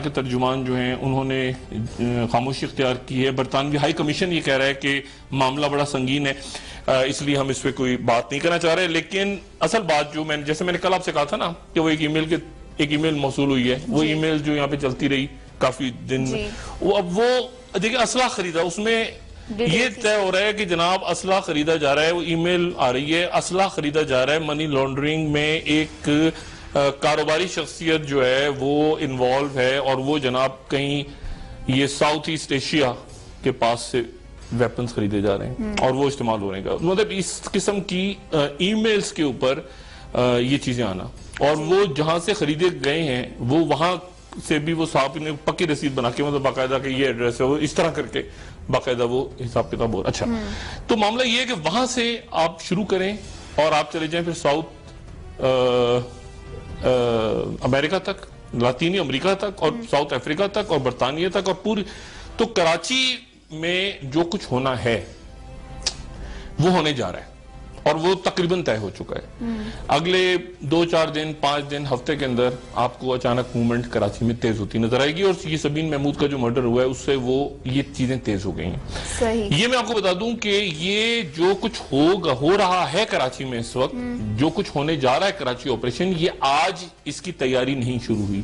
کے ترجمان جو ہیں انہوں نے خاموشی اختیار کی ہے. برطانوی ہائی کمیشن یہ کہہ رہا ہے کہ معاملہ بڑا سنگین ہے, اس لیے ہم اس پہ کوئی بات نہیں کرنا چاہ رہے. لیکن اصل بات جو جیسے میں نے کل آپ سے کہا تھا نا کہ وہ ایک ای میل موصول ہوئی ہے, وہ ای میل جو یہاں پہ چلتی رہی کافی دن میں, وہ دیکھیں اسلحہ خریدا, اس میں یہ طے ہو رہا ہے کہ جناب اسلحہ خریدا جا رہا ہے, وہ ای میل آ رہی ہے, اسلحہ خریدا جا رہا ہے, منی لانڈرنگ میں ایک کاروباری شخصیت جو ہے وہ انوالو ہے, اور وہ جناب کہیں یہ ساؤتھ ایسٹ ایشیا کے پاس سے ویپنز خریدے جا رہے ہیں اور وہ استعمال ہو رہے ہیں. مطلب اس قسم کی ای میلز کے اوپر یہ چیزیں آنا, اور وہ جہاں سے خریدے گئے ہیں وہ وہاں سے بھی وہ صاحب نے پکی رسید بنا کے, مطلب باقاعدہ کہ یہ ایڈریس ہے, وہ اس طرح کر کے باقاعدہ وہ حساب کتاب ہو. اچھا, تو معاملہ یہ ہے کہ وہاں سے آپ شروع کریں اور آپ چلے جائیں پھر ساؤتھ امریکہ تک, لاطینی امریکہ تک, اور ساؤتھ افریقہ تک, اور برطانیہ تک, اور پوری. تو کراچی میں جو کچھ ہونا ہے وہ ہونے جا رہا ہے, اور وہ تقریباً طے ہو چکا ہے. اگلے 2-4 دن 5 دن ہفتے کے اندر آپ کو اچانک موومنٹ کراچی میں تیز ہوتی نظر آئے گی, اور یہ سبین محمود کا جو مرڈر ہوا ہے اس سے وہ یہ چیزیں تیز ہو گئی ہیں. صحیح. یہ میں آپ کو بتا دوں کہ یہ جو کچھ ہو رہا ہے کراچی میں اس وقت, جو کچھ ہونے جا رہا ہے کراچی آپریشن, یہ آج اس کی تیاری نہیں شروع ہوئی.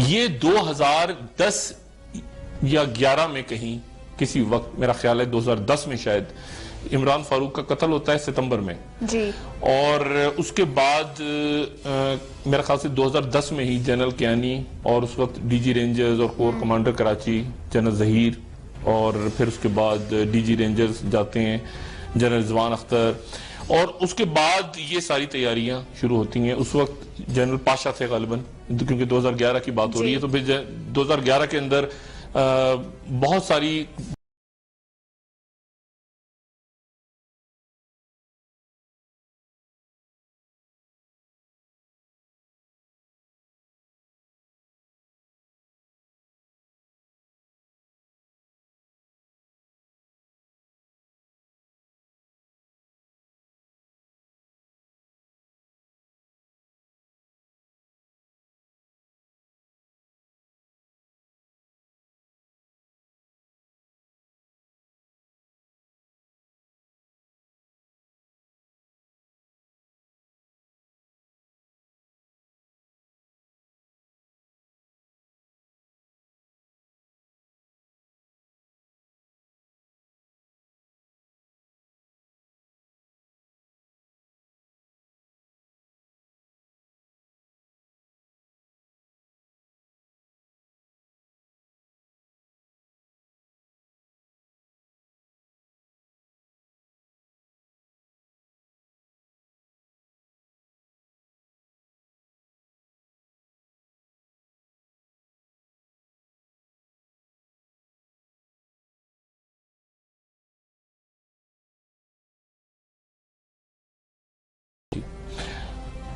یہ 2010 یا 11 میں کہیں کسی وقت, میرا خیال ہے 2010 میں شاید, عمران فاروق کا قتل ہوتا ہے ستمبر میں جی, اور اس کے بعد میرا خیال سے 2010 میں ہی جنرل کیانی اور اس وقت ڈی جی رینجرز اور corps commander Karachi general Zaheer, اور پھر اس کے بعد ڈی جی رینجرز جاتے ہیں جنرل رضوان اختر, اور اس کے بعد یہ ساری تیاریاں شروع ہوتی ہیں. اس وقت جنرل پاشا تھے غالباً, کیونکہ 2011 کی بات ہو رہی ہے, تو پھر 2011 کے اندر بہت ساری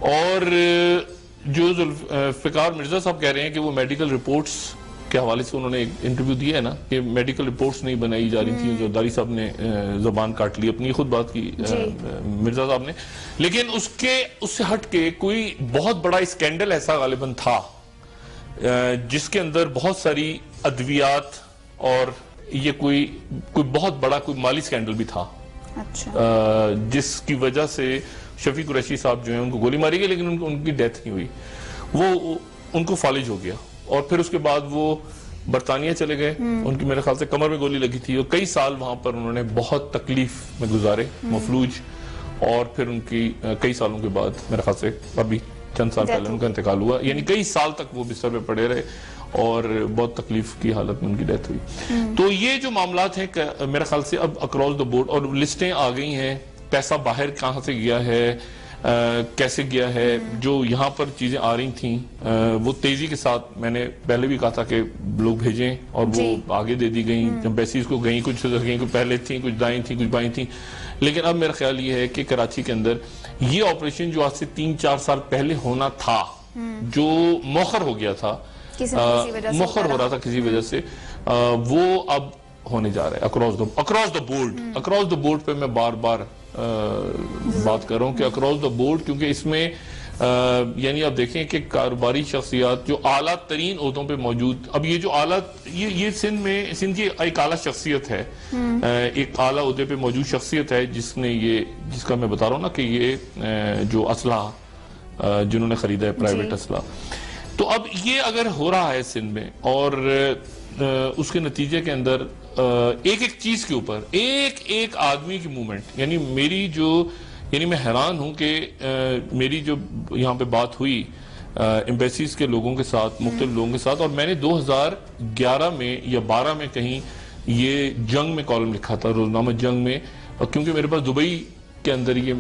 اور جو ذوالفقار مرزا صاحب کہہ رہے ہیں کہ وہ میڈیکل رپورٹس کے حوالے سے انہوں نے ایک انٹرویو دیا ہے نا کہ میڈیکل رپورٹس نہیں بنائی جا رہی تھیں, زرداری صاحب نے زبان کاٹ لی اپنی, خود بات کی مرزا صاحب نے. لیکن اس سے ہٹ کے کوئی بہت بڑا اسکینڈل ایسا غالباً تھا جس کے اندر بہت ساری ادویات, اور یہ کوئی بہت بڑا کوئی مالی اسکینڈل بھی تھا, جس کی وجہ سے شفیق قریشی صاحب جو ہیں ان کو گولی ماری گئی, لیکن ان کی ڈیتھ نہیں ہوئی, وہ ان کو فالج ہو گیا. اور پھر اس کے بعد وہ برطانیہ چلے گئے, ان کی میرے خیال سے کمر میں گولی لگی تھی, اور کئی سال وہاں پر انہوں نے بہت تکلیف میں گزارے, مفلوج, اور پھر ان کی کئی سالوں کے بعد میرے خیال سے ابھی چند سال پہلے ان کا انتقال ہوا, یعنی کئی سال تک وہ بستر پہ پڑے رہے اور بہت تکلیف کی حالت میں ان کی ڈیتھ ہوئی. تو یہ جو معاملات ہیں میرے خیال سے اب اکراس دا بورڈ, اور لسٹیں آ گئی ہیں, پیسہ باہر کہاں سے گیا ہے, کیسے گیا ہے, جو یہاں پر چیزیں آ رہی تھیں وہ تیزی کے ساتھ, میں نے پہلے بھی کہا تھا کہ لوگ بھیجیں, اور وہ آگے دے دی گئیں, ایمبیسیز کو گئیں, کچھ پہلے تھیں, کچھ دائیں تھیں, کچھ بائیں تھیں. لیکن اب میرا خیال یہ ہے کہ کراچی کے اندر یہ آپریشن جو آج سے 3-4 سال پہلے ہونا تھا, جو مؤخر ہو گیا تھا, مؤخر ہو رہا تھا کسی وجہ سے, وہ اب ہونے جا رہا ہے اکراس دا بورڈ پہ میں بار بار بات کر رہا ہوں کہ اکراس دا بورڈ, کیونکہ اس میں یعنی آپ دیکھیں کہ کاروباری شخصیات جو اعلیٰ ترین عہدوں پہ موجود، اب یہ جو اعلیٰ، یہ سندھ کی ایک اعلیٰ شخصیت ہے، ایک اعلیٰ عہدے پہ موجود شخصیت ہے جس کا میں بتا رہا ہوں نا کہ یہ جو اسلحہ جنہوں نے خریدا ہے پرائیویٹ اسلحہ، تو اب یہ اگر ہو رہا ہے سندھ میں اور اس کے نتیجے کے اندر ایک ایک چیز کے اوپر ایک آدمی کی موومنٹ، یعنی میں حیران ہوں کہ میری جو یہاں پہ بات ہوئی ایمبیسیز کے لوگوں کے ساتھ، مختلف لوگوں کے ساتھ، اور میں نے 2011 میں یا 12 میں کہیں یہ جنگ میں کالم لکھا تھا، روزنامہ جنگ میں، کیونکہ میرے پاس دبئی کے اندر یہ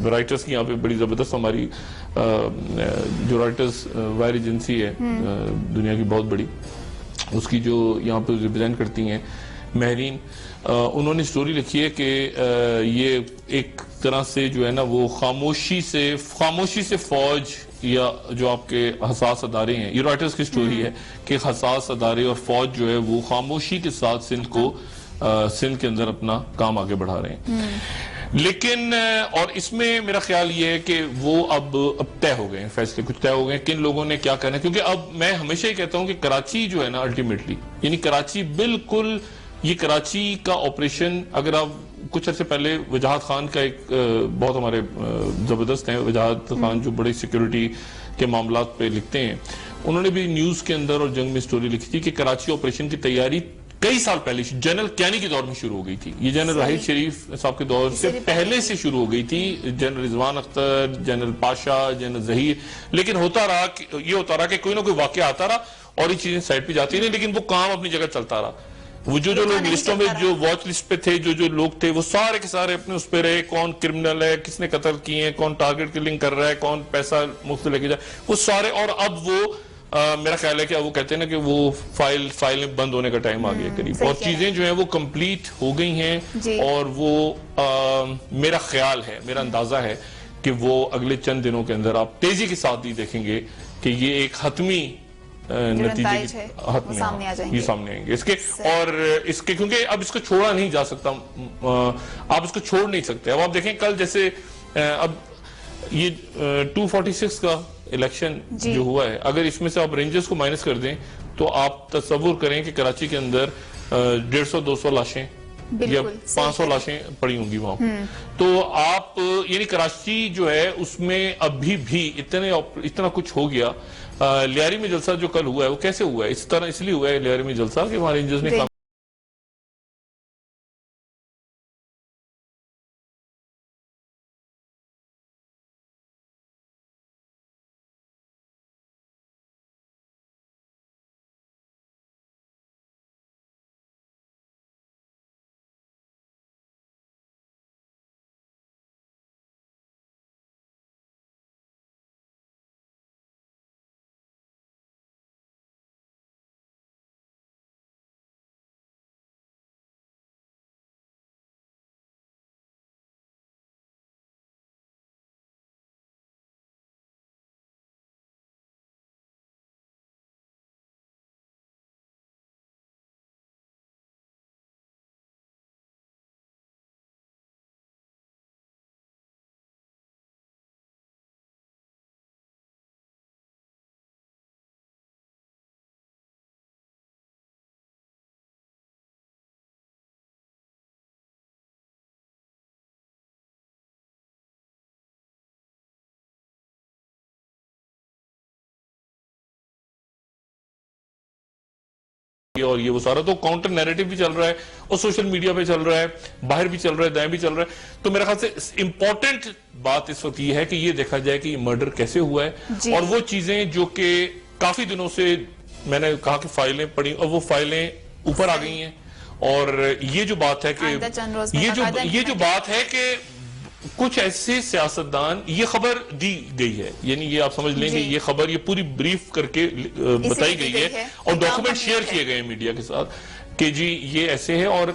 رائٹرز کی یہاں پہ بڑی زبردست ہماری جو رائٹرز وائر ایجنسی ہے دنیا کی بہت بڑی، اس کی جو یہاں پہ ریپرزینٹ کرتی ہیں مہرین، انہوں نے سٹوری لکھی ہے کہ یہ ایک طرح سے جو ہے نا وہ خاموشی سے فوج یا جو آپ کے حساس ادارے ہیں، یہ رائٹرز کی سٹوری ہے کہ حساس ادارے اور فوج جو ہے وہ خاموشی کے ساتھ سندھ کے اندر اپنا کام آگے بڑھا رہے ہیں، لیکن اور اس میں میرا خیال یہ ہے کہ وہ اب طے ہو گئے ہیں، فیصلے کچھ طے ہو گئے ہیں کن لوگوں نے کیا کرنا ہے، کیونکہ اب میں ہمیشہ ہی کہتا ہوں کہ کراچی جو ہے نا الٹیمیٹلی، یعنی کراچی بالکل، یہ کراچی کا آپریشن، اگر آپ کچھ عرصے پہلے وجاہت خان کا ایک بہت ہمارے زبردست ہیں وجاہت خان جو بڑی سیکیورٹی کے معاملات پہ لکھتے ہیں، انہوں نے بھی نیوز کے اندر اور جنگ میں سٹوری لکھی تھی کہ کراچی آپریشن کی تیاری کئی سال پہلے جنرل کینی کے دور میں شروع ہو گئی تھی، یہ جنرل راحیل شریف صاحب کے دور سے پہلے سے شروع ہو گئی تھی، جنرل رضوان اختر، جنرل پاشا، جنرل ظہیر، لیکن یہ ہوتا رہا کہ کوئی نہ کوئی واقعہ آتا رہا اور یہ چیزیں سائڈ پہ جاتی رہی، لیکن وہ کام اپنی جگہ چلتا رہا، وہ جو لوگ لسٹوں میں جو واچ لسٹ پہ تھے، جو لوگ تھے، وہ سارے کے سارے اپنے اس پہ رہے، کون کرمنل ہے، کس نے قتل کیے ہیں، کون ٹارگٹ کلنگ کر رہا ہے، کون پیسہ مفت لے کے جائے، وہ سارے، اور اب وہ میرا خیال ہے کہ وہ کہتے ہیں نا کہ وہ فائلیں بند ہونے کا ٹائم آ گیا قریب، اور چیزیں جو ہیں وہ کمپلیٹ ہو گئی ہیں، اور وہ میرا خیال ہے، میرا اندازہ ہے کہ وہ اگلے چند دنوں کے اندر آپ تیزی کے ساتھ ہی دیکھیں گے کہ یہ ایک حتمی نتیجے یہ سامنے آئیں گے اس کے، اور اس کے کیونکہ اب اس کو چھوڑا نہیں جا سکتا، آپ اس کو چھوڑ نہیں سکتے۔ اب آپ دیکھیں کل جیسے اب یہ 246 کا الیکشن جو ہوا ہے، اگر اس میں سے آپ رینجرز کو مائنس کر دیں تو آپ تصور کریں کہ کراچی کے اندر 150-200 لاشیں یا 500 لاشیں پڑی ہوں گی وہاں، تو آپ یعنی کراچی جو ہے اس میں ابھی بھی اتنا کچھ ہو گیا۔ لیاری میں جلسہ جو کل ہوا ہے وہ کیسے ہوا ہے؟ اس لیے ہوا ہے لیاری میں جلسہ کہ وہاں رینجرز نے اور یہ وہ سارا تو کاؤنٹر نیریٹو بھی چل رہا ہے اور سوشل میڈیا پہ چل رہا ہے, باہر بھی چل رہا ہے, دائیں بھی چل رہا ہے. تو میرے خیال سے امپورٹنٹ بات اس وقت یہ ہے کہ یہ دیکھا جائے کہ یہ مرڈر کیسے ہوا ہے, اور وہ چیزیں جو کہ کافی دنوں سے میں نے کہا کہ فائلیں پڑھی اور وہ فائلیں اوپر آ گئی ہیں. اور یہ جو بات ہے کہ یہ جو بات ہے کہ کچھ ایسے سیاستدان, یہ خبر دی گئی ہے, یعنی یہ آپ سمجھ لیں گے یہ خبر یہ پوری بریف کر کے بتائی گئی ہے اور ڈاکومنٹ شیئر کیے گئے ہیں میڈیا کے ساتھ کہ جی یہ ایسے ہے. اور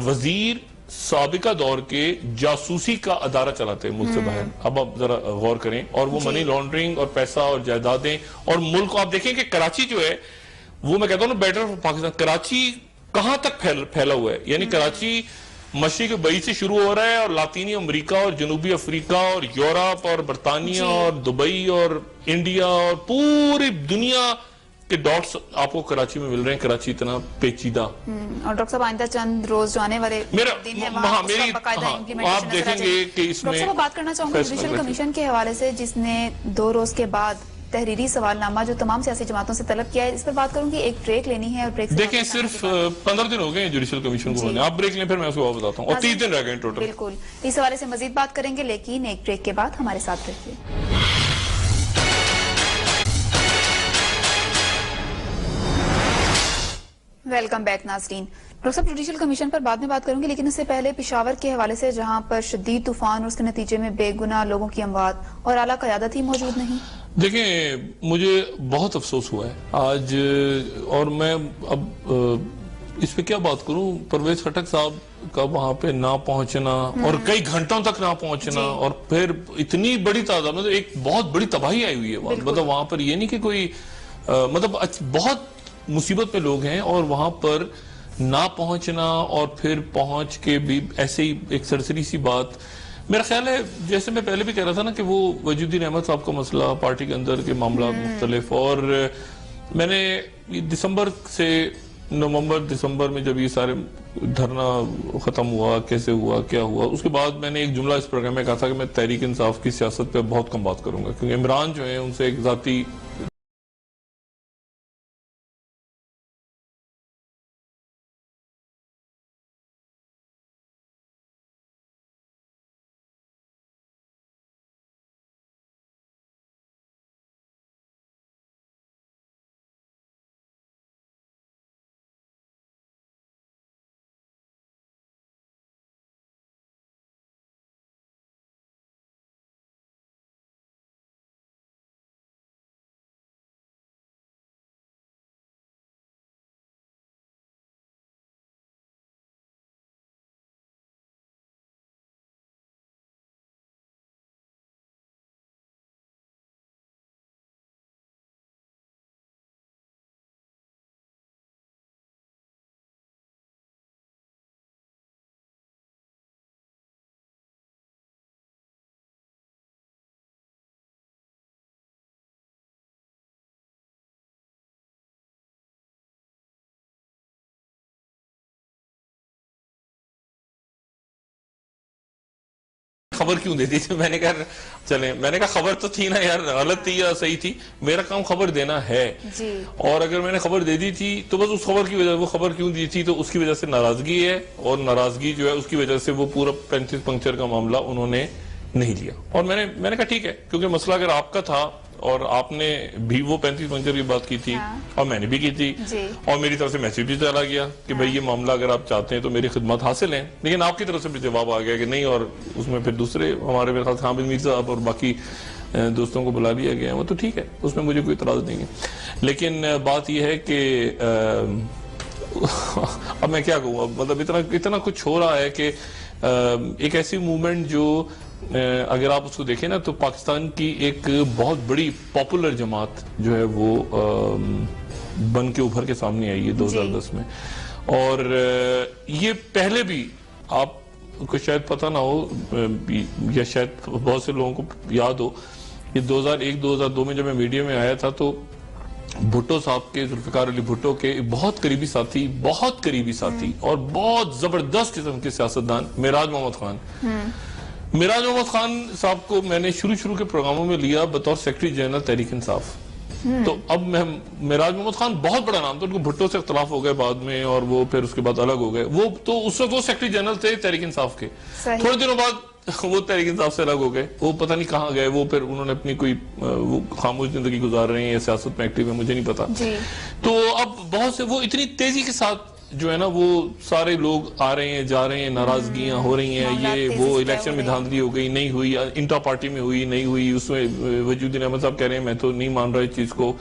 وزیر سابقہ دور کے جاسوسی کا ادارہ چلاتے ہیں ملک سے باہر. اب آپ ذرا غور کریں, اور وہ منی لانڈرنگ اور پیسہ اور جائیدادیں اور ملک کو آپ دیکھیں کہ کراچی جو ہے وہ میں کہتا ہوں نا بیٹر پاکستان, کراچی کہاں تک پھیلا ہوا ہے. یعنی کراچی مشرق بئی سے شروع ہو رہا ہے اور لاطینی امریکہ اور جنوبی افریقہ اور یورپ اور برطانیہ اور دبئی اور انڈیا اور پوری دنیا کے ڈاٹس آپ کو کراچی میں مل رہے ہیں. کراچی اتنا پیچیدہ. اور ڈاکٹر صاحب آئندہ چند روز جو آنے والے دن ہیں آپ دیکھیں گے کہ اس میں ڈاکٹر صاحب بات کرنا چاہوں گا جوڈیشل کمیشن کے حوالے سے, جس نے 2 روز کے بعد تحریری سوال نامہ جو تمام سیاسی جماعتوں سے طلب کیا ہے. اس پر بات کروں گی, ایک بریک لینی ہے اور بریک دیکھیں صرف 15 دن ہو گئے ہیں جوڈیشل کمیشن کو. آپ بریک لیں پھر میں اس کو بتاتا ہوں, اور 30 دن رہ گئے ٹوٹل. بالکل اس حوالے سے مزید بات کریں گے, لیکن ایک بریک کے بعد ہمارے ساتھ رہیے. ویلکم بیک ناظرین. ڈاکٹر صاحب جوڈیشل کمیشن پر بعد میں بات کروں گی, لیکن اس سے پہلے پشاور کے حوالے سے, جہاں پر شدید طوفان اور اس کے نتیجے میں بے گناہ لوگوں کی اموات اور اعلیٰ قیادت ہی موجود نہیں. دیکھیں مجھے بہت افسوس ہوا ہے آج, اور میں اب اس پہ کیا بات کروں. پرویز خٹک صاحب کا وہاں پہ نہ پہنچنا اور کئی گھنٹوں تک نہ پہنچنا, اور پھر اتنی بڑی تعداد, مطلب ایک بہت بڑی تباہی آئی ہوئی ہے. مطلب وہاں پر یہ نہیں کہ کوئی مطلب بہت مصیبت پہ لوگ ہیں, اور وہاں پر نہ پہنچنا اور پھر پہنچ کے بھی ایسے ہی ایک سرسری سی بات. میرا خیال ہے جیسے میں پہلے بھی کہہ رہا تھا نا کہ وہ وجود الدین احمد صاحب کا مسئلہ, پارٹی کے اندر کے معاملات مختلف, اور میں نے دسمبر سے نومبر دسمبر میں جب یہ سارے دھرنا ختم ہوا, کیسے ہوا, کیا ہوا, اس کے بعد میں نے ایک جملہ اس پروگرام میں کہا تھا کہ میں تحریک انصاف کی سیاست پہ بہت کم بات کروں گا, کیونکہ عمران جو ہیں ان سے ایک ذاتی خبر کیوں دے دی تھی. میں نے کہا چلیں, میں نے کہا خبر تو تھی نا یار, غلط تھی یا صحیح تھی, میرا کام خبر دینا ہے. اور اگر میں نے خبر دے دی تھی تو بس اس خبر کی وجہ, وہ خبر کیوں دی تھی تو اس کی وجہ سے ناراضگی ہے, اور ناراضگی جو ہے اس کی وجہ سے وہ پورا 35 پنکچر کا معاملہ انہوں نے نہیں لیا. اور میں نے کہا ٹھیک ہے, کیونکہ مسئلہ اگر آپ کا تھا اور آپ نے بھی وہ 35 پنکچر کی بات کی تھی اور میں نے بھی کی تھی, اور میری طرف سے میسیج بھی چلا گیا کہ بھئی یہ معاملہ اگر آپ چاہتے ہیں تو میری خدمات حاصل ہیں, لیکن آپ کی طرف سے بھی جواب آ گیا کہ نہیں, اور اس میں پھر دوسرے ہمارے میرے خاص حامد میر صاحب اور باقی دوستوں کو بلا لیا گیا ہے, وہ تو ٹھیک ہے, اس میں مجھے کوئی اعتراض نہیں ہے. لیکن بات یہ ہے کہ اب میں کیا کہوں, مطلب اتنا کچھ ہو رہا ہے کہ ایک ایسی موومنٹ جو اگر آپ اس کو دیکھیں نا تو پاکستان کی ایک بہت بڑی پاپولر جماعت جو ہے وہ بن کے ابھر کے سامنے آئی ہے 2010 میں. اور یہ پہلے بھی آپ کو شاید پتہ نہ ہو یا شاید بہت سے لوگوں کو یاد ہو, یہ 2001-2002 میں جب میں میڈیا میں آیا تھا تو بھٹو صاحب کے, ذوالفقار علی بھٹو کے بہت قریبی ساتھی اور بہت زبردست قسم کے سیاستدان معراج محمد خان صاحب کو میں نے شروع کے پروگراموں میں لیا بطور سیکرٹری جنرل تحریک انصاف, تو اب معراج محمد خان بہت بڑا نام تھا, ان کو بھٹو سے اختلاف ہو گئے بعد میں, اور وہ پھر اس کے بعد الگ ہو گئے. وہ تو اس وقت وہ سیکرٹری جنرل تھے تحریک انصاف کے. تھوڑے دنوں بعد وہ تحریک انصاف سے الگ ہو گئے, وہ پتہ نہیں کہاں گئے, وہ پھر انہوں نے اپنی کوئی وہ خاموش زندگی گزار رہے ہیں یا سیاست میں ایکٹیو ہے, مجھے نہیں پتا. تو اب بہت سے وہ اتنی تیزی کے ساتھ جو ہے نا وہ سارے لوگ آ رہے ہیں جا رہے ہیں, ناراضگیاں ہو رہی ہیں, یہ وہ الیکشن میں دھاندلی ہو گئی, نہیں ہوئی, انٹرا پارٹی میں ہوئی, نہیں ہوئی, اس میں وجود الدین احمد صاحب کہہ رہے ہیں میں تو نہیں مان رہا اس چیز کو,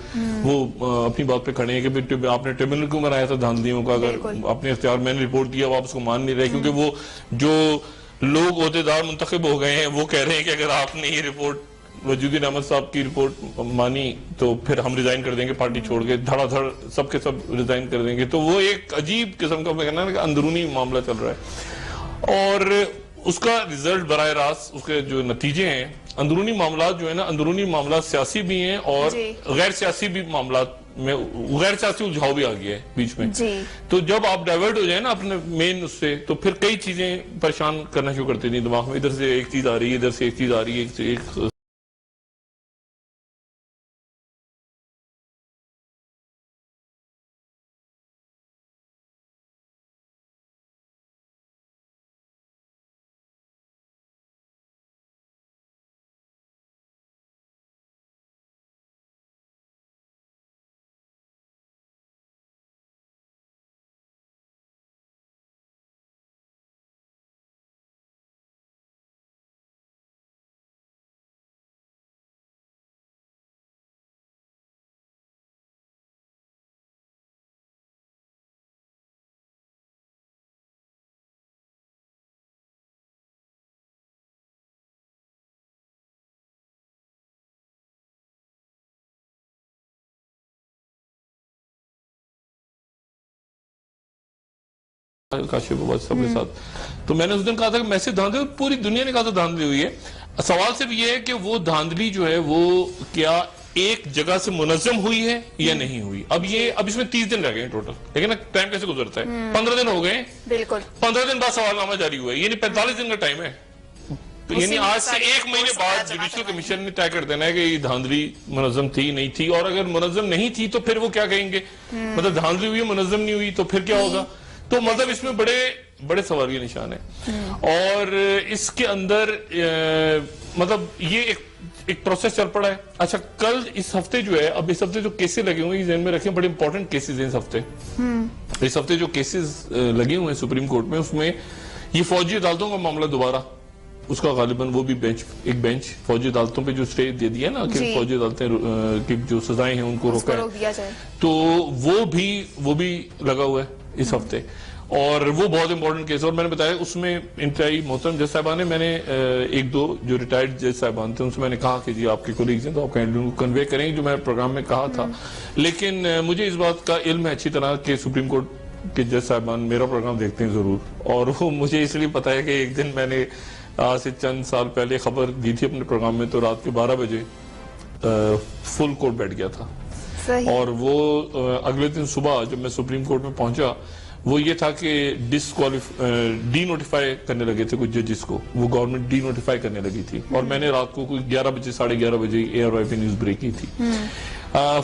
وہ اپنی بات پہ کھڑے ہیں کہ آپ نے ٹریبیونل کیوں بنایا تھا دھاندلیوں کا, اگر اپنے اختیار میں نے رپورٹ دیا وہ آپ اس کو مان نہیں رہے, کیونکہ وہ جو لوگ عہدیدار منتخب ہو گئے ہیں وہ کہہ رہے ہیں کہ اگر آپ نے یہ رپورٹ وجود الدین احمد صاحب کی رپورٹ مانی تو پھر ہم ریزائن کر دیں گے پارٹی چھوڑ کے, دھڑا دھڑ سب کے سب ریزائن کر دیں گے. تو وہ ایک عجیب قسم کا کہنا ہے کہ اندرونی معاملہ چل رہا ہے, اور اس کا ریزلٹ براہ راست اس کے جو نتیجے ہیں, اندرونی معاملات جو ہے نا, اندرونی معاملات سیاسی بھی ہیں اور غیر سیاسی بھی معاملات میں غیر سیاسی الجھاؤ بھی آ گیا ہے بیچ میں. تو جب آپ ڈائیورٹ ہو جائیں نا اپنے مین اس سے, تو پھر کئی چیزیں پریشان کرنا شروع کرتی تھیں دماغ میں, ادھر سے ایک چیز آ رہی ہے, ادھر سے ایک چیز آ رہی ہے, ایک کاشف آباد سب کے ساتھ. تو میں نے اس دن کہا تھا کہ میسج دھاندلی, پوری دنیا نے کہا تھا دھاندلی ہوئی ہے. سوال صرف یہ ہے کہ وہ دھاندلی جو ہے وہ کیا ایک جگہ سے منظم ہوئی ہے یا نہیں ہوئی. اب اس میں 30 دن رہ گئے ہیں ٹوٹل, لیکن نا ٹائم کیسے گزرتا ہے, 15 دن ہو گئے, 15 دن بعد سوال نامہ جاری ہوا ہے, یعنی 45 دن کا ٹائم ہے. یعنی آج سے ایک مہینے بعد جوڈیشل کمیشن نے طے کر دینا ہے کہ یہ دھاندلی منظم تھی نہیں تھی, اور اگر منظم نہیں تھی تو پھر وہ کیا کہیں گے, مطلب دھاندلی ہوئی منظم نہیں ہوئی تو پھر کیا ہوگا. تو مطلب اس میں بڑے سوالیہ نشان ہیں, اور اس کے اندر مطلب یہ ایک پروسیس چل پڑا ہے. اچھا کل اس ہفتے جو ہے, اب اس ہفتے جو کیسز لگے ہوئے ہیں ذہن میں رکھیں, بڑے امپورٹنٹ کیسز ہیں اس ہفتے جو کیسز لگے ہوئے ہیں سپریم کورٹ میں, اس میں یہ فوجی عدالتوں کا معاملہ دوبارہ, اس کا غالباً وہ بھی ایک بینچ فوجی عدالتوں پہ جو اسٹے دے دیا نا کہ فوجی عدالتیں کی جو سزائیں ہیں ان کو روکا ہے, تو وہ بھی لگا ہوا ہے اس ہفتے, اور وہ بہت امپورٹنٹ کیس ہے. اور میں نے بتایا اس میں انتہائی محترم جج صاحبان نے, میں نے ایک دو جو ریٹائرڈ جج صاحبان تھے ان سے میں نے کہا کہ جی آپ کے کولیگز ہیں تو آپ کنوے کریں جو میں پروگرام میں کہا تھا, لیکن مجھے اس بات کا علم ہے اچھی طرح کہ سپریم کورٹ کے جج صاحبان میرا پروگرام دیکھتے ہیں ضرور, اور وہ مجھے اس لیے پتا ہے کہ ایک دن میں نے آج سے چند سال پہلے خبر دی تھی اپنے پروگرام میں, تو رات کے 12 بجے فل کورٹ بیٹھ گیا تھا, اور وہ اگلے دن صبح جب میں سپریم کورٹ میں پہنچا وہ یہ تھا کہ ڈی نوٹیفائی کرنے لگے تھے کچھ ججز کو, وہ گورنمنٹ ڈی نوٹیفائی کرنے لگی تھی, اور میں نے رات کو کوئی 11 بجے 11:30 بجے ARY پہ نیوز بریک کی تھی.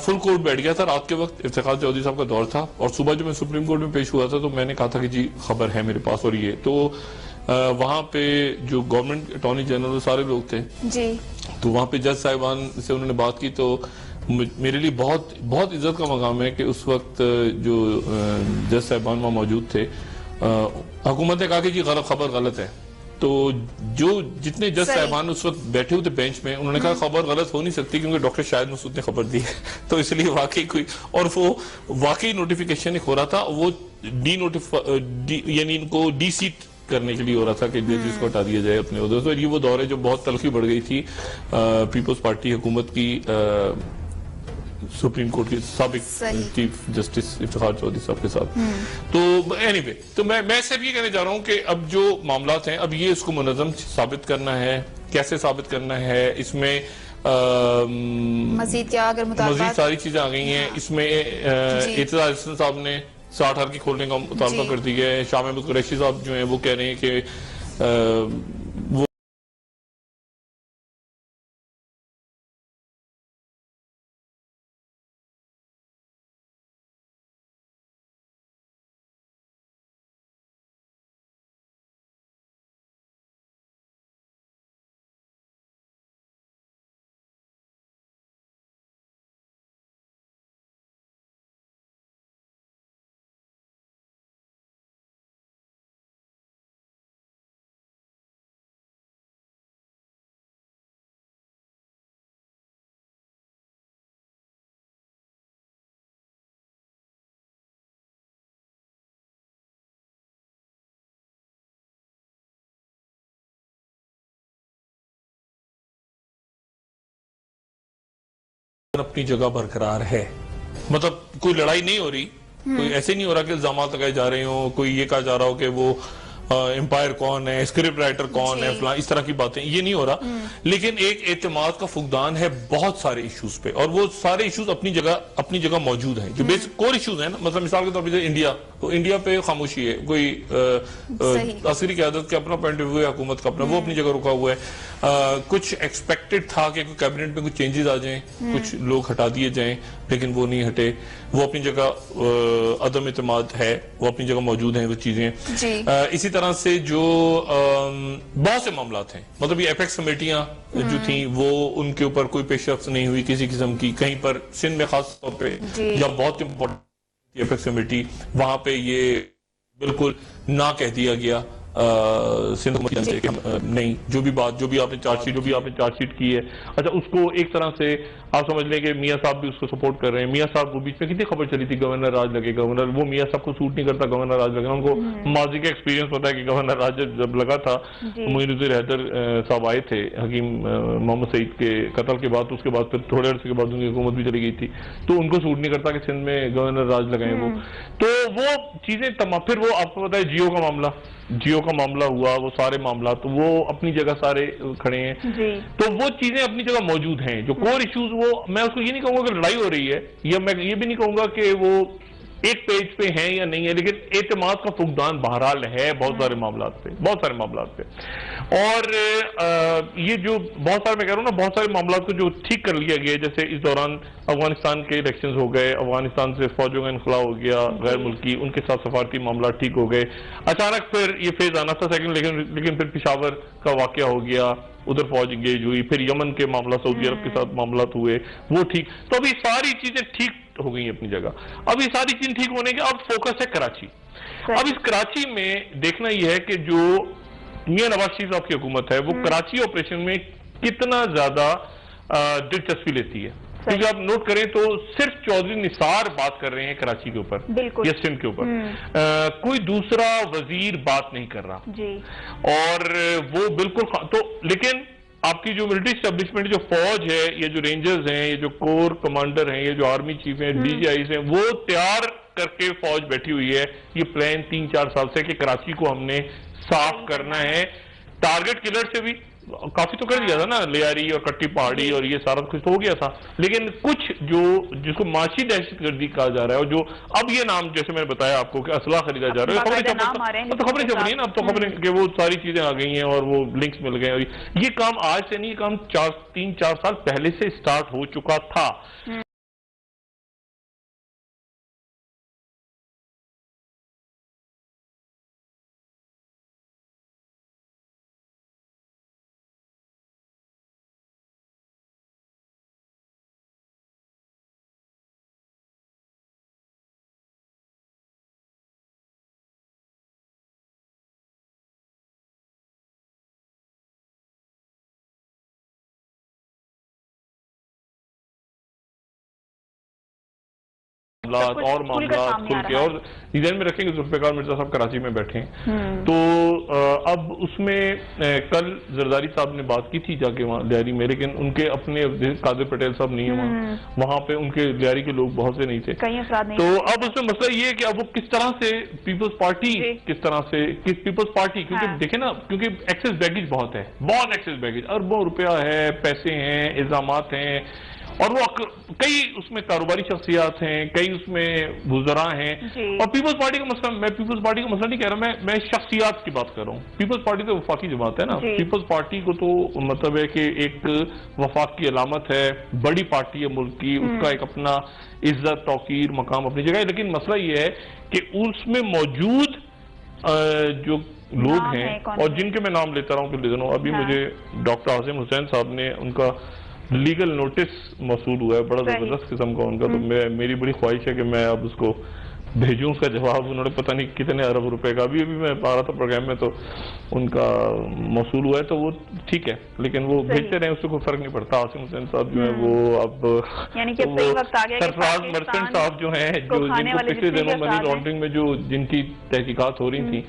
فل کورٹ بیٹھ گیا تھا رات کے وقت, افتخار چودھری صاحب کا دور تھا, اور صبح جب میں سپریم کورٹ میں پیش ہوا تھا تو میں نے کہا تھا کہ جی خبر ہے میرے پاس, اور یہ تو وہاں پہ جو گورنمنٹ اٹارنی جنرل سارے لوگ تھے, تو وہاں پہ جج صاحبان سے انہوں نے بات کی, تو میرے لیے بہت بہت عزت کا مقام ہے کہ اس وقت جو جج صاحبان وہاں موجود تھے, حکومت نے کہا کہ جی خبر غلط ہے, تو جتنے جج صاحبان اس وقت بیٹھے ہوئے تھے بینچ میں, انہوں نے کہا خبر غلط ہو نہیں سکتی کیونکہ ڈاکٹر شاہد مسعود نے خبر دی ہے, تو اس لیے واقعی کوئی, اور وہ واقعی نوٹیفیکیشن ایک ہو رہا تھا, وہ یعنی ان کو ڈی سیٹ کرنے کے لیے ہو رہا تھا کہ جس کو ہٹا دیا جائے اپنے عہدے سے. یہ وہ دور ہے جو بہت تلخی بڑھ گئی تھی پیپلز پارٹی حکومت کی سپریم کورٹ کی سابق چیف جسٹس افتخار چودھری صاحب کے ساتھ. تو اینی وے, تو میں صرف یہ کہنے جا رہا ہوں کہ اب جو معاملات ہیں اب یہ اس کو منظم ثابت کرنا ہے, کیسے ثابت کرنا ہے, اس میں مزید کیا اگر مزید ساری چیزیں آ گئی ہیں. اس میں اعتزاز احسن صاحب نے 60 ہار کی کھولنے کا مطالبہ کر دیا ہے, شاہ محمود قریشی صاحب جو ہیں وہ کہہ رہے ہیں کہ اپنی جگہ برقرار ہے. مطلب کوئی لڑائی نہیں ہو رہی, کوئی ایسے نہیں ہو رہا کہ الزامات لگائے جا رہے ہوں, کوئی یہ کہا جا رہا ہو کہ وہ امپائر کون ہے, اسکرپٹ رائٹر کون ہے, فلاں اس طرح کی باتیں, یہ نہیں ہو رہا. لیکن ایک اعتماد کا فقدان ہے بہت سارے ایشوز پہ, اور وہ سارے ایشوز اپنی جگہ موجود ہیں جو بیسک کور ایشوز ہیں نا. مثلا مثال کے طور پر انڈیا, تو انڈیا پہ خاموشی ہے, کوئی عسکری قیادت کا اپنا پوائنٹ آف ویو ہے, حکومت کا اپنا, وہ اپنی جگہ رکا ہوا ہے. کچھ ایکسپیکٹڈ تھا کہ کوئی کیبنٹ میں کچھ چینجز آ جائیں, کچھ لوگ ہٹا دیے جائیں, لیکن وہ نہیں ہٹے. وہ اپنی جگہ عدم اعتماد ہے, وہ اپنی جگہ موجود ہیں وہ چیزیں. اسی طرح سے جو بہت سے معاملات ہیں, مطلب یہ ایپیکس کمیٹیاں جو تھیں وہ ان کے اوپر کوئی پیش رفت نہیں ہوئی کسی قسم کی. کہیں پر سندھ میں خاص طور پہ یا بہت امپورٹنٹ ایپیکس کمیٹی, وہاں پہ یہ بالکل نہ کہہ دیا گیا سندھ سے کہ نہیں, جو بھی آپ نے چارج شیٹ کی ہے, اچھا اس کو ایک طرح سے آپ سمجھ لیں کہ میاں صاحب بھی اس کو سپورٹ کر رہے ہیں. میاں صاحب کو بیچ میں کتنی خبر چلی تھی گورنر راج لگے, گورنر, وہ میاں صاحب کو سوٹ نہیں کرتا گورنر راج لگنا. ان کو ماضی کا ایکسپیرینس پتا ہے کہ گورنر راج جب لگا تھا, معین الدین حیدر صاحب آئے تھے حکیم محمد سعید کے قتل کے بعد, اس کے بعد پھر تھوڑے عرصے کے بعد ان کی حکومت بھی چلی گئی تھی, تو ان کو سوٹ نہیں کرتا کہ سندھ میں گورنر راج لگائیں وہ. تو وہ چیزیں تمام, پھر وہ آپ کو پتا ہے جیو کا معاملہ ہوا, وہ سارے معاملات وہ اپنی جگہ سارے کھڑے ہیں. تو وہ چیزیں اپنی جگہ موجود ہیں. جو کور ایشوز, وہ میں اس کو یہ نہیں کہوں گا کہ لڑائی ہو رہی ہے, یا میں یہ بھی نہیں کہوں گا کہ وہ ایک پیج پہ ہیں یا نہیں ہے, لیکن اعتماد کا فقدان بہرحال ہے بہت سارے معاملات پہ. اور یہ جو بہت سارے, میں کہہ رہا ہوں نا, بہت سارے معاملات کو جو ٹھیک کر لیا گیا, جیسے اس دوران افغانستان کے الیکشنز ہو گئے, افغانستان سے فوجوں کا انخلا ہو گیا, غیر ملکی, ان کے ساتھ سفارتی معاملات ٹھیک ہو گئے. اچانک پھر یہ فیز آنا تھا سیکنڈ, لیکن پھر پشاور کا واقعہ ہو گیا, ادھر فوج انگیج ہوئی, پھر یمن کے معاملہ سعودی عرب کے ساتھ معاملات ہوئے, وہ ٹھیک. تو ابھی ساری چیزیں ٹھیک ہو گئی اپنی جگہ. اب یہ ساری چیزیں ٹھیک ہونے کے اب فوکس ہے کراچی. اب اس کراچی میں دیکھنا یہ ہے کہ جو میاں نواز شریف صاحب کی حکومت ہے, وہ کراچی آپریشن میں کتنا زیادہ دلچسپی لیتی ہے. کیونکہ آپ نوٹ کریں تو صرف چودھری نثار بات کر رہے ہیں کراچی کے اوپر یا سندھ کے اوپر, کوئی دوسرا وزیر بات نہیں کر رہا. اور وہ بالکل تو, لیکن آپ کی جو ملٹری اسٹیبلشمنٹ, جو فوج ہے, یہ جو رینجرز ہیں, یہ جو کور کمانڈر ہیں, یہ جو آرمی چیف ہیں, ڈی جی آئیز ہیں, وہ تیار کر کے فوج بیٹھی ہوئی ہے یہ پلان 3-4 سال سے کہ کراچی کو ہم نے صاف کرنا ہے. ٹارگٹ کلر سے بھی کافی تو کر دیا تھا نا, لیاری اور کٹی پہاڑی اور یہ سارا کچھ تو ہو گیا تھا, لیکن کچھ جو جس کو معاشی دہشت گردی کہا جا رہا ہے, اور جو اب یہ نام جیسے میں نے بتایا آپ کو کہ اسلحہ خریدا جا رہا ہے, خبریں چپ رہی ہیں نا, اب تو خبریں کہ وہ ساری چیزیں آ گئی ہیں اور وہ لنکس مل گئے. اور یہ کام آج سے نہیں, یہ کام 3-4 سال پہلے سے سٹارٹ ہو چکا تھا. اور معاملات کھل کے, اور ذہن میں رکھیں گے ذوالفقار مرزا صاحب کراچی میں بیٹھے ہیں, تو اب اس میں کل زرداری صاحب نے بات کی تھی جا کے وہاں لیاری میں, لیکن ان کے اپنے قادر پٹیل صاحب نہیں ہیں وہاں پہ, ان کے لیاری کے لوگ بہت سے نہیں تھے. تو اب اس میں مسئلہ یہ ہے کہ اب وہ کس طرح سے پیپلز پارٹی, پیپلز پارٹی, کیونکہ دیکھیں نا, کیونکہ ایکسس بیگیج بہت ہے, بہت ایکسس بیگیج, اربوں روپیہ ہے, پیسے ہیں, الزامات ہیں, اور وہ کئی اس میں کاروباری شخصیات ہیں, کئی اس میں وزراء ہیں. اور پیپلز پارٹی کا مسئلہ, میں پیپلز پارٹی کا مسئلہ نہیں کہہ رہا, میں شخصیات کی بات کر رہا ہوں. پیپلز پارٹی تو وفاقی جماعت ہے نا, پیپلز پارٹی کو تو مطلب ہے کہ ایک وفاق کی علامت ہے, بڑی پارٹی ہے ملک کی, اس کا ایک اپنا عزت توقیر مقام اپنی جگہ ہے. لیکن مسئلہ یہ ہے کہ اس میں موجود جو لوگ ہیں, اور جن کے میں نام لیتا رہا ہوں کہ لیتا ہوں, ابھی مجھے ڈاکٹر عاصم حسین صاحب نے, ان کا لیگل نوٹس موصول ہوا ہے بڑا زبردست قسم کا ان کا, تو میری بڑی خواہش ہے کہ میں اب اس کو بھیجوں, اس کا جواب. انہوں نے پتہ نہیں کتنے ارب روپے کا, ابھی میں پا رہا تھا پروگرام میں, تو ان کا موصول ہوا ہے, تو وہ ٹھیک ہے, لیکن وہ بھیجتے رہے, اس سے کوئی فرق نہیں پڑتا. عاصم حسین صاحب جو ہیں وہ اب سرفراز مرچنٹ صاحب جو ہیں, جو جن کو پچھلے دنوں منی لانڈرنگ میں جو جن کی تحقیقات ہو رہی تھیں,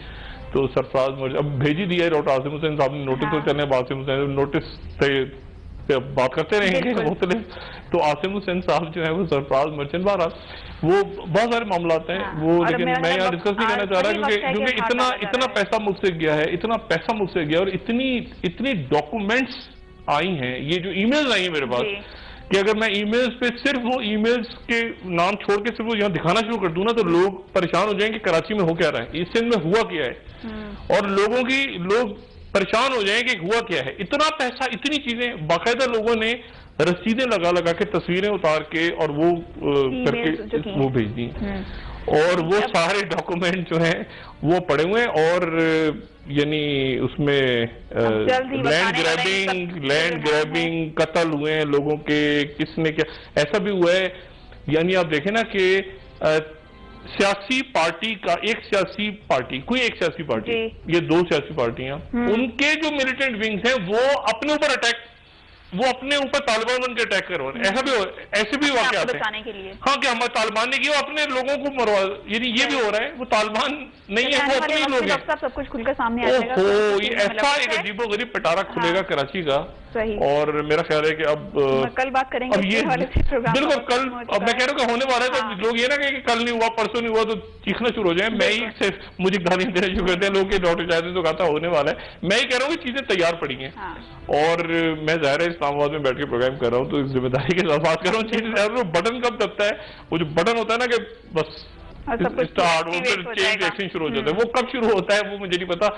تو سرفراز اب بھیج ہی دیا ہے ڈاکٹر عاصم حسین صاحب نے نوٹس. تو چلے عاصم حسین نوٹس سے پہ بات کرتے رہیں گے مختلف. تو عاصم حسین صاحب جو ہیں وہ سرفراز مرچنٹ بہرحال وہ بہت سارے معاملات ہیں وہ, لیکن میں یہاں ڈسکس نہیں کرنا چاہ رہا کیونکہ اتنا پیسہ مجھ سے گیا ہے, اتنا پیسہ مجھ سے گیا, اور اتنی ڈاکومنٹس آئی ہیں, یہ جو ای میلز آئی ہیں میرے پاس, کہ اگر میں ای میلز پہ صرف وہ ای میلز کے نام چھوڑ کے صرف وہ یہاں دکھانا شروع کر دوں نا, تو لوگ پریشان ہو جائیں کہ کراچی میں ہو کیا رہا ہے, اس سندھ میں ہوا کیا ہے, اور لوگ پریشان ہو جائیں کہ ہوا کیا ہے. اتنا پیسہ, اتنی چیزیں, باقاعدہ لوگوں نے رسیدیں لگا کے تصویریں اتار کے اور وہ کر کے وہ بھیج دی, اور وہ سارے ڈاکومنٹ جو ہیں وہ پڑے ہوئے ہیں, اور یعنی اس میں لینڈ گریبنگ قتل ہوئے ہیں لوگوں کے, کس نے کیا ایسا بھی ہوا ہے. یعنی آپ دیکھیں نا کہ سیاسی پارٹی کا ایک سیاسی پارٹی, کوئی ایک سیاسی پارٹی, یہ دو سیاسی پارٹیاں, ان کے جو ملیٹنٹ ونگز ہیں وہ اپنے اوپر اٹیک, وہ اپنے اوپر طالبان بن کے اٹیک کروا رہے ہیں. ایسے بھی واقعات ہیں ہاں کہ ہمارے طالبان نے کیا, وہ اپنے لوگوں کو مروا, یعنی یہ بھی ہو رہا ہے, وہ طالبان نہیں ہے, وہ اپنے ہی لوگ ہیں. سب کچھ کھل کر سامنے آ جائے گا. یہ ایسا ایک عجیب و غریب پٹارا کھلے گا کراچی کا, اور میرا خیال ہے کہ اب کل بات کریں گے بالکل کل, اب میں کہہ رہا ہوں کہ ہونے والا ہے, تو لوگ یہ نا کہ کل نہیں ہوا, پرسوں نہیں ہوا تو چیخنا شروع ہو جائیں. میں ہی صرف مجھے گالیاں دینا شروع کرتے ہیں لوگ کہ ڈاکٹر شاہد تو کہتا ہونے والا ہے. میں ہی کہہ رہا ہوں کہ چیزیں تیار پڑی ہیں, اور میں ظاہر ہے اسلام آباد میں بیٹھ کے پروگرام کر رہا ہوں تو ذمہ داری کے ساتھ بات کر رہا ہوں. چیزیں بٹن کب دبتا ہے, وہ جو بٹن ہوتا ہے نا کہ بس اسٹارٹ, وہ پھر چینج ایکشن شروع ہو جاتا ہے, وہ کب شروع ہوتا ہے وہ مجھے نہیں پتا.